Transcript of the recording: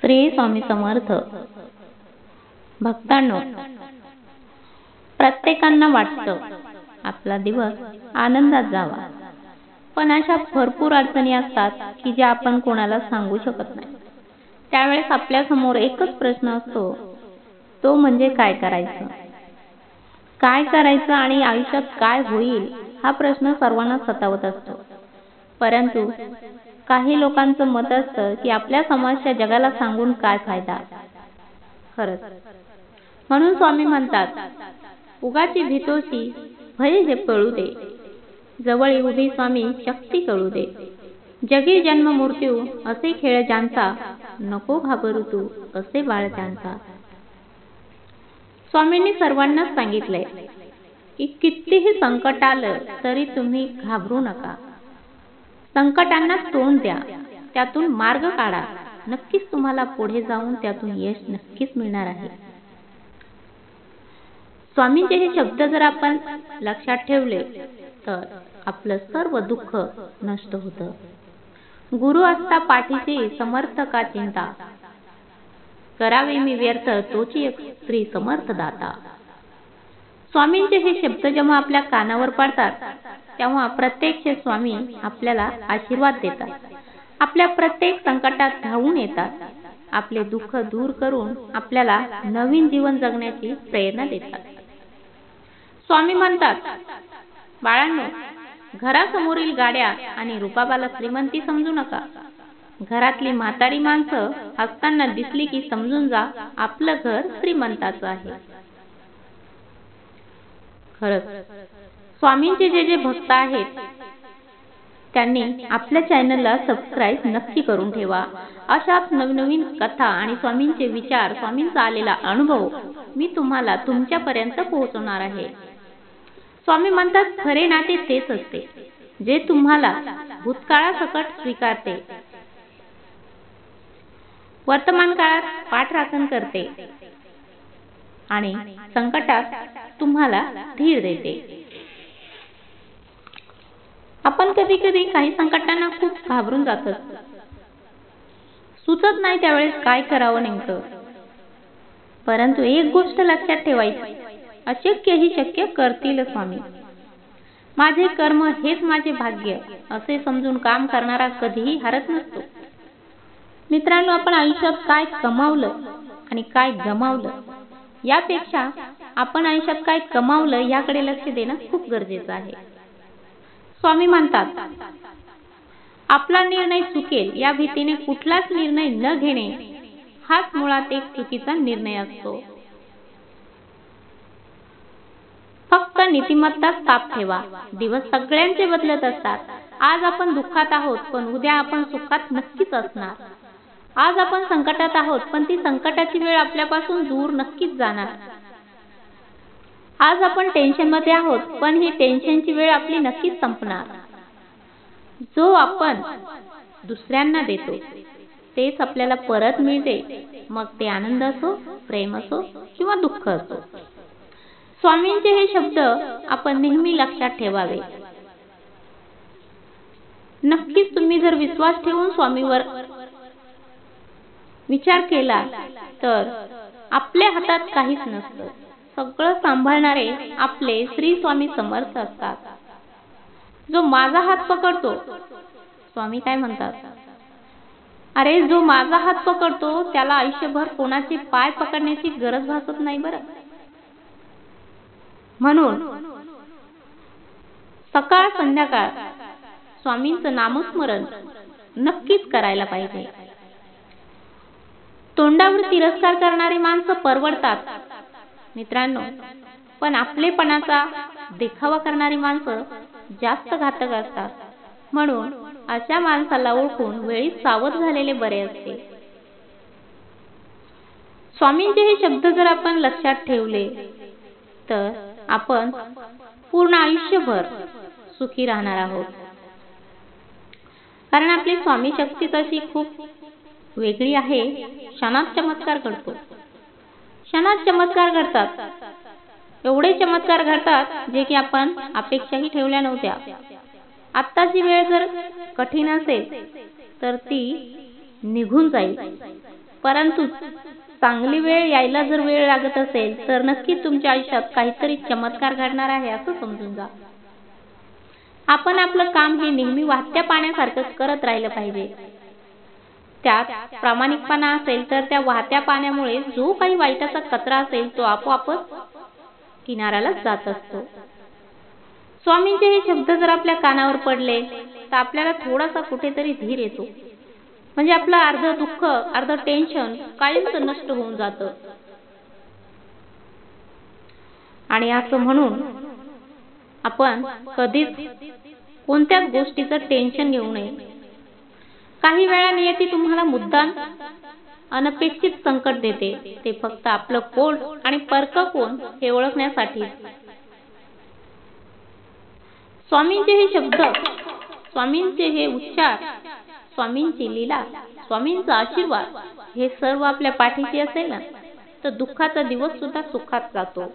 श्री स्वामी समर्थ. भक्तांनो, प्रत्येकांना वाटतं आपला दिवस आनंदात जावा, पण अशा भरपूर अडचणी असतात की ज्या आपण कोणाला सांगू शकत नाही. त्यावेळेस आपल्या समोर एकच प्रश्न असतो, तो म्हणजे काय करायचं. काय करायचं आणि आयुष्यात काय होईल हा प्रश्न सर्वांना सतावत असतो. परंतु काही लोकांचं मत असतं की आपल्या समस्या जगाला सांगून काय फायदा. खरंच म्हणून स्वामी म्हणतात, उगाची भीतोशी भय जे पळू दे, जवळ उभी स्वामी शक्ती कळू दे. जगी जन्म मृत्यू असे खेळ ज्यांचा, नको घाबरू तू असे बाळ त्यांचा. स्वामींनी सर्वांनाच सांगितलंय की कितीही संकट आलं तरी तुम्ही घाबरू नका. संकटांना तोंड द्या, त्यातून मार्ग काढा. नक्कीच तुम्हाला पुढे जाऊन त्यातून यश नक्कीच मिळणार आहे. स्वामींचे हे शब्द जर आपण लक्षात ठेवले तर आपलं सर्व दुःख नष्ट होतं. गुरु असता पाठीशी समर्थ का चिंता, करावे मी व्यर्थ तोची एक श्री समर्थ दाता. स्वामींचे हे शब्द जेव्हा आपल्या कानावर पडतात तेव्हा प्रत्यक्ष स्वामी आपल्याला आशीर्वाद देतात. आपल्या प्रत्येक संकटात धावून येतात. आपले दुःख दूर करून आपल्याला नवीन जीवन जगण्याची प्रेरणा देतात. स्वामी म्हणतात, बाळांनो, घरासमोरील गाड्या आणि रुबाबाला श्रीमंती समजू नका. घरातली म्हातारी माणसं हसताना दिसली की समजून जा, आपलं घर श्रीमंताचं आहे. खरंच स्वामींचे जे भक्त आहेत त्यांनी आपल्या चॅनलला सबस्क्राईब नक्की करून ठेवा. अशाच नवनवीन कथा आणि स्वामींचे विचार, स्वामींचा आलेला अनुभव मी तुम्हाला तुमच्यापर्यंत पोहोचवणार आहे. स्वामी म्हणतात, खरे नाते तेच असते जे तुम्हाला भूतकाळासकट स्वीकारते, वर्तमान काळात पाठराखण करते आणि संकटात तुम्हाला धीर देते. आपण कधी कधी काही संकटांना खूप घाबरून जातो. सुचत नाही त्यावेळेस काय करावं नेमकं. परंतु एक गोष्ट लक्षात ठेवायची, अशक्य ही शक्य करतील स्वामी. माझे कर्म हेच माझे भाग्य असे समजून काम करणारा कधीही हरत नसतो. मित्रांनो, आपण आयुष्यात काय कमावलं आणि काय गमावलं यापेक्षा आपण आयुष्यात काय कमावलं याकडे लक्ष देणं खूप गरजेचं आहे. स्वामी म्हणतात, आपला निर्णय चुकेल या भीतीने कुठलाच निर्णय न घेणे हाच मुळात एक चुकीचा निर्णय असतो. फक्त नीतिमत्ता ताप ठेवा. दिवस सगळ्यांचे बदलत असतात. आज आपण दुःखात आहोत पण उद्या आपण सुखात नक्कीच असणार. आज आपण संकटात आहोत पण ती संकटाची वेळ आपल्यापासून दूर नक्कीच जाणार. आज आपण टेन्शन मध्ये आहोत पण ही टेन्शनची वेळ आपली नक्कीच संपणार. जो आपण दुसऱ्यांना देतो तेच आपल्याला परत मिळते, मग ते आनंद असो, प्रेम असो किंवा दुःख असो. स्वामींचे हे शब्द आपण नेहमी लक्षात ठेवावे. नक्कीच तुम्ही जर विश्वास ठेवून स्वामीवर विचार केला तर आपल्या हातात काहीच नसतं. सगळं सांभाळणारे आपले श्री स्वामी समर्थ असतात. जो माझा हात पकडतो, स्वामी काय म्हणतात, अरे जो माझा हात पकडतो त्याला आयुष्यभर कोणाचे पाय पकडण्याची गरज भासत नाही बरं. म्हणून सकाळ संध्याकाळ स्वामींचं नामस्मरण नक्कीच करायला पाहिजे. तोंडावर तिरस्कार करणारी माणसं परवडतात मित्रांनो, पण आपलेपणाचा देखावा करणारी माणसं जास्त घातक असतात. म्हणून अशा माणसाला ओळखून वेळीच सावध झालेले बरे असते. स्वामींचे हे शब्द जर आपण लक्षात ठेवले तर आपण पूर्ण आयुष्यभर सुखी राहणार आहोत. कारण आपली स्वामी शक्ती तशी खूप वेगळी आहे. क्षणात चमत्कार घडतो. क्षणात चमत्कार घडतात. एवढे चमत्कार घडतात जे की आपण अपेक्षाही ठेवल्या नव्हत्या. आत्ताची वेळ जर कठीण असेल तर ती निघून जाईल, परंतु चांगली वेळ यायला जर वेळ लागत असेल तर नक्कीच तुमच्या आयुष्यात काहीतरी चमत्कार घडणार आहे असं समजून जा. आपण आपलं काम हे नेहमी वाहत्या पाण्यासारखं करत राहिलं पाहिजे. त्यात प्रामाणिकपणा असेल तर त्या वाहत्या पाण्यामुळे जो काही वाईटाचा कचरा असेल तो आपोआपच किनाऱ्याला जात असतो. स्वामींचे हे शब्द जर आपल्या कानावर पडले तर आपल्याला थोडासा कुठेतरी धीर येतो. म्हणजे आपलं अर्ध दुःख अर्ध टेन्शन कायमच नष्ट होऊन जातं. आणि असं म्हणून आपण कधीच कोणत्याच गोष्टीचं टेन्शन घेऊ नये. काही वेळा नियती तुम्हाला मुद्दाम अनपेक्षित संकट देते. ते फक्त आपलं कोण आणि परक कोण हे ओळखण्यासाठी. स्वामींचे हे शब्द, स्वामींचे हे उच्चार, स्वामींची लीला, स्वामींचा आशीर्वाद हे सर्व आपल्या पाठीशी असेल ना तर दुःखाचा दिवस सुद्धा सुखात जातो.